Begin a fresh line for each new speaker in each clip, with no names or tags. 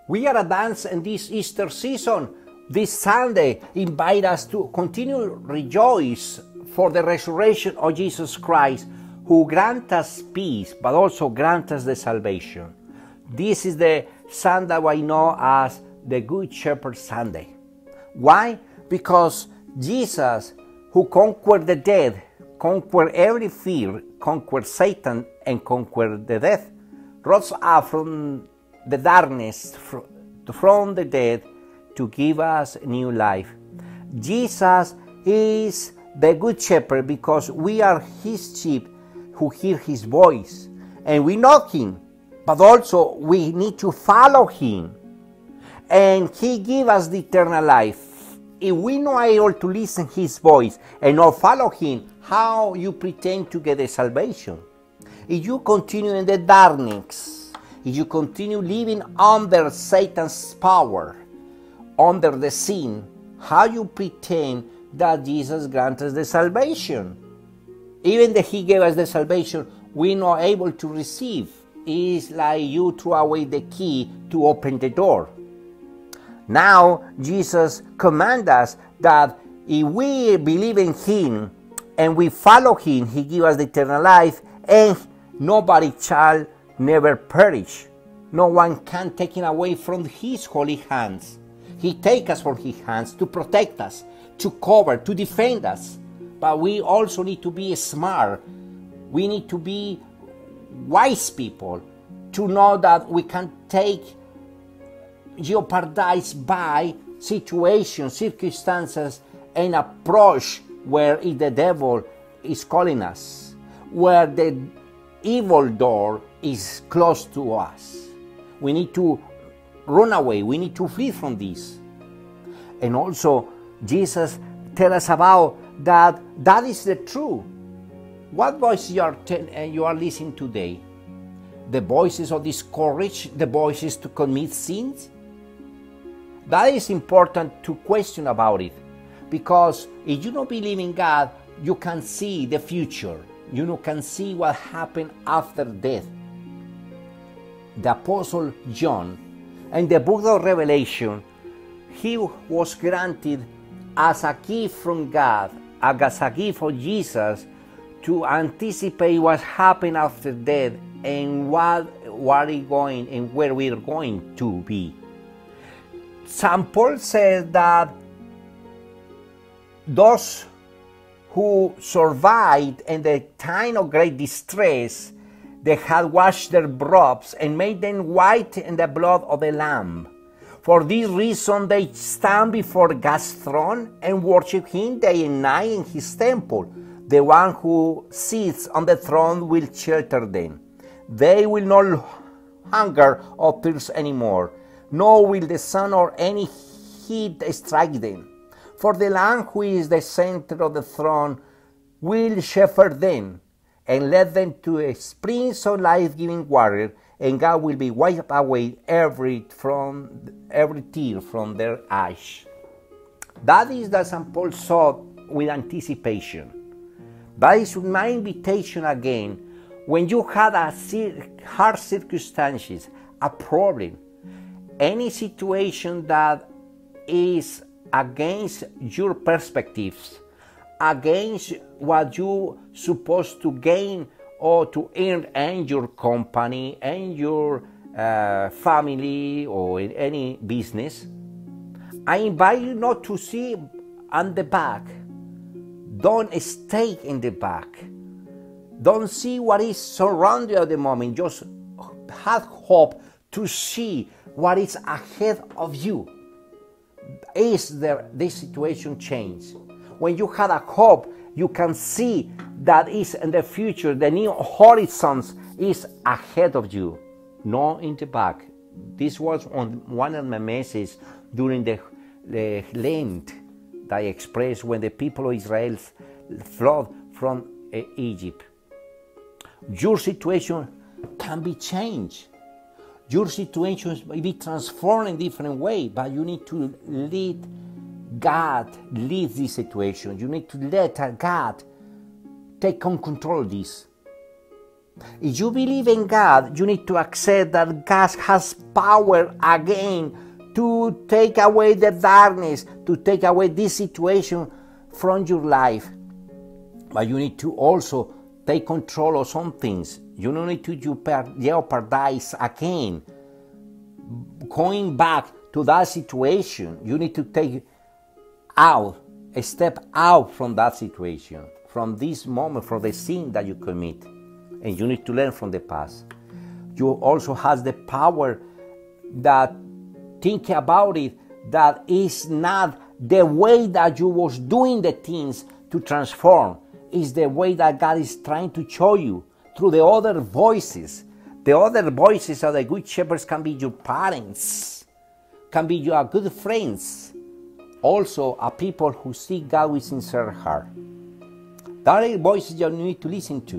We are advanced in this Easter season. This Sunday invite us to continue rejoice for the resurrection of Jesus Christ, who grant us peace, but also grant us the salvation. This is the Sunday I know as the Good Shepherd Sunday. Why? Because Jesus, who conquered the death, conquered every fear, conquered Satan, and conquered the death, rose up from the darkness, from the dead, to give us new life. Jesus is the Good Shepherd because we are His sheep who hear His voice, and we know Him, but also we need to follow Him, and He gives us the eternal life. If we not able to listen His voice and not follow Him, how you pretend to get the salvation? If you continue in the darkness, if you continue living under Satan's power, under the sin, how you pretend that Jesus grants us the salvation? Even that He gave us the salvation, we're not able to receive. It's like you throw away the key to open the door. Now, Jesus commands us that if we believe in Him and we follow Him, He gives us the eternal life, and nobody shall never perish. No one can take it away from His holy hands. He takes us from His hands to protect us, to cover, to defend us. But we also need to be smart. We need to be wise people to know that we can take jeopardized by situations, circumstances, and approach where the devil is calling us, where the evil door is close to us. We need to run away. We need to flee from this. And also, Jesus tells us about that is the truth. What voice you are listening today? The voices of discourage, the voices to commit sins? That is important to question about it, because if you don't believe in God, you can see the future. You can see what happened after death. The Apostle John, in the book of Revelation, he was granted as a gift from God, as a gift of Jesus, to anticipate what happened after death and where we're going to be. St. Paul said that those who survived in the time of great distress, they had washed their robes and made them white in the blood of the Lamb. For this reason they stand before God's throne and worship Him day and night in His temple. The one who sits on the throne will shelter them. They will not hunger or thirst anymore, nor will the sun or any heat strike them. For the Lamb who is the center of the throne will shepherd them, and lead them to a springs of life-giving water, and God will be wipe away every tear from their eyes. That is that St. Paul saw with anticipation. That is my invitation again. When you had hard circumstances, a problem, any situation that is against your perspectives, against what you're supposed to gain or to earn in your company, in your family, or in any business, I invite you not to see on the back. Don't stay in the back. Don't see what is surrounding you at the moment. Just have hope to see what is ahead of you. Is there this situation change? When you have a hope, you can see that is in the future, the new horizons is ahead of you, not in the back. This was on one of my messages during the Lent that I expressed when the people of Israel fled from Egypt. Your situation can be changed. Your situation may be transformed in a different way, but you need to let God lead this situation. You need to let God take on control of this. If you believe in God, you need to accept that God has power again to take away the darkness, to take away this situation from your life. But you need to also take control of some things. You don't need to jeopardize again going back to that situation. You need to take out, a step out from that situation, from this moment, from the sin that you commit. And you need to learn from the past. You also have the power that think about it, that is not the way that you was doing the things to transform. Is the way that God is trying to show you through the other voices. The other voices of the good shepherds can be your parents, can be your good friends, also a people who seek God with sincere heart. That are voices you need to listen to.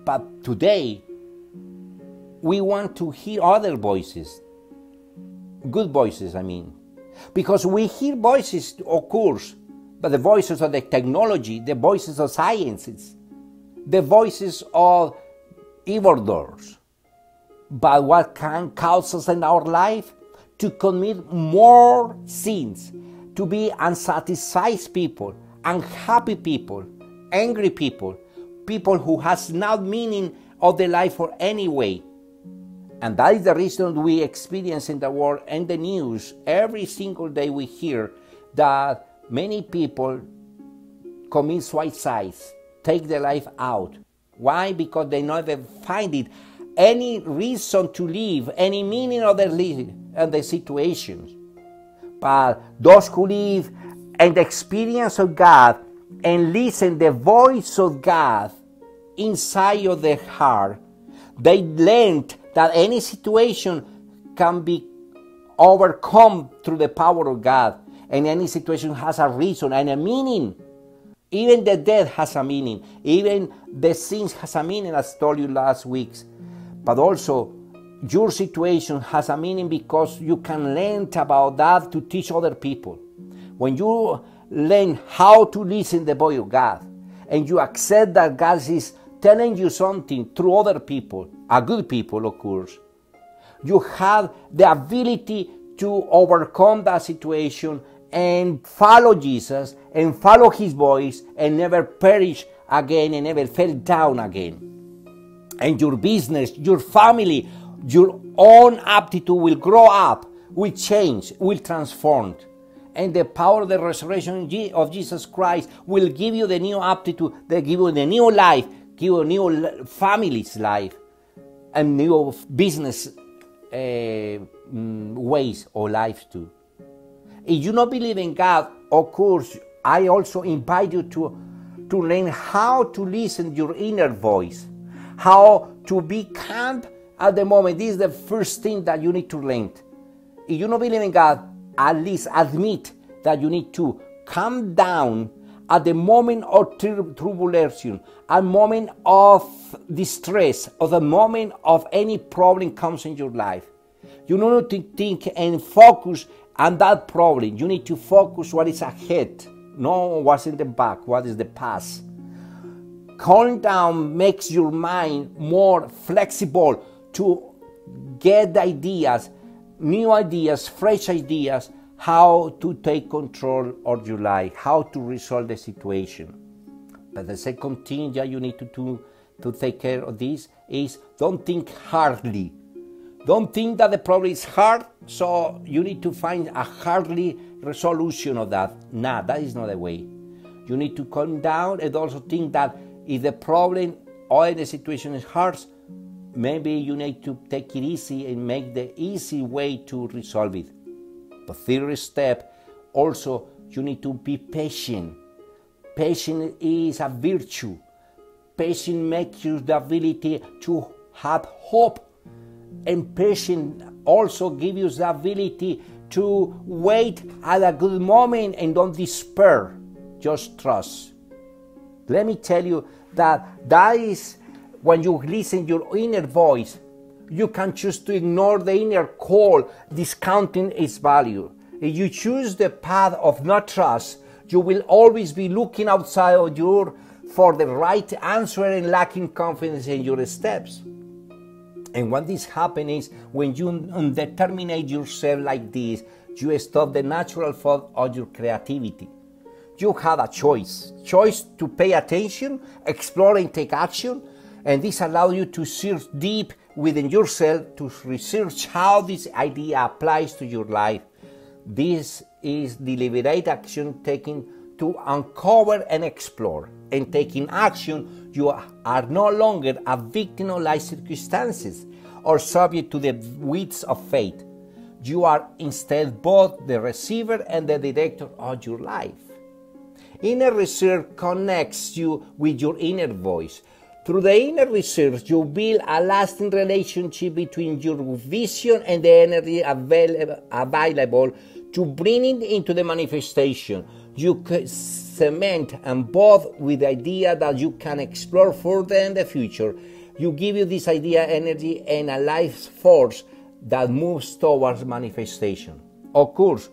But today, we want to hear other voices, good voices, I mean. Because we hear voices, of course, but the voices of the technology, the voices of sciences, the voices of evildoers. But what can cause us in our life? To commit more sins, to be unsatisfied people, unhappy people, angry people, people who has no meaning of the life for any way. And that is the reason we experience in the world and the news every single day. We hear that many people commit suicide, take their life out. Why? Because they never find it any reason to live, any meaning of their life and the situations. But those who live in the experience of God and listen the voice of God inside of their heart, they learned that any situation can be overcome through the power of God, and any situation has a reason and a meaning. Even the death has a meaning. Even the sins has a meaning, as I told you last week. But also, your situation has a meaning because you can learn about that to teach other people. When you learn how to listen to the voice of God, and you accept that God is telling you something through other people, a good people, of course, you have the ability to overcome that situation and follow Jesus and follow His voice and never perish again and never fall down again. And your business, your family, your own aptitude will grow up, will change, will transform. And the power of the resurrection of Jesus Christ will give you the new aptitude, they give you the new life, give you a new family's life, and new business ways or lives too. If you don't believe in God, of course, I also invite you to learn how to listen to your inner voice, how to be calm at the moment. This is the first thing that you need to learn. If you don't believe in God, at least admit that you need to calm down at the moment of tribulation, a moment of distress, or the moment of any problem comes in your life. You don't need to think and focus on that problem. You need to focus what is ahead, not what's in the back, what is the past. Calm down makes your mind more flexible to get ideas, new ideas, fresh ideas, how to take control of your life, how to resolve the situation. But the second thing that you need to do to take care of this is don't think hardly. Don't think that the problem is hard, so you need to find a hardly resolution of that. No, that is not the way. You need to calm down and also think that if the problem or the situation is hard, maybe you need to take it easy and make the easy way to resolve it. The third step, also, you need to be patient. Patience is a virtue. Patience makes you the ability to have hope. And patience also gives you the ability to wait at a good moment and don't despair. Just trust. Let me tell you that is when you listen to your inner voice. You can choose to ignore the inner call, discounting its value. If you choose the path of not trust, you will always be looking outside of your for the right answer and lacking confidence in your steps. And what this happens is when you undeterminate yourself like this, you stop the natural flow of your creativity. You have a choice to pay attention, explore and take action, and this allows you to search deep within yourself to research how this idea applies to your life. This is deliberate action taken to uncover and explore. And taking action, you are no longer a victim of life circumstances or subject to the winds of fate. You are instead both the receiver and the director of your life. Inner research connects you with your inner voice. Through the inner research, you build a lasting relationship between your vision and the energy available to bring it into the manifestation. You cement and both with the idea that you can explore further in the future. You give you this idea, energy, and a life force that moves towards manifestation. Of course,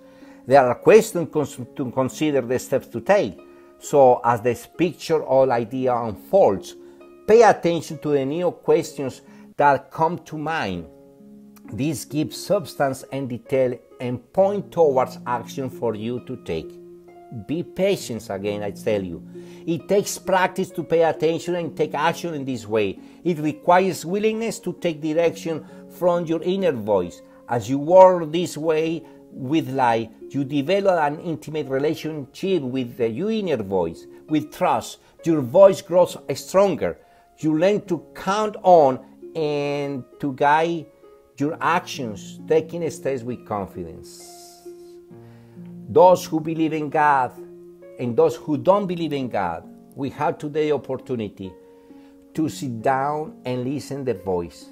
there are questions to consider the steps to take. So as this picture or idea unfolds, pay attention to the new questions that come to mind. This gives substance and detail and point towards action for you to take. Be patient again, I tell you. It takes practice to pay attention and take action in this way. It requires willingness to take direction from your inner voice. As you work this way with life, you develop an intimate relationship with your inner voice. With trust, your voice grows stronger. You learn to count on and to guide your actions, taking steps with confidence. Those who believe in God and those who don't believe in God, we have today opportunity to sit down and listen the voice.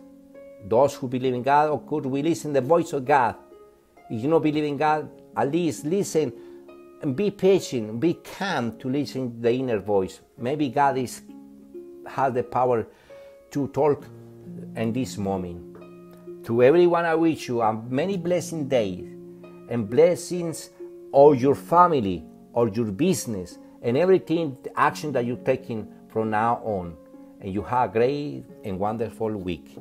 Those who believe in God, of course, we listen the voice of God. If you don't believe in God, at least listen and be patient, be calm to listen to the inner voice. Maybe God has the power to talk in this moment. To everyone, I wish you a many blessing days and blessings of your family or your business and everything, the action that you're taking from now on. And you have a great and wonderful week.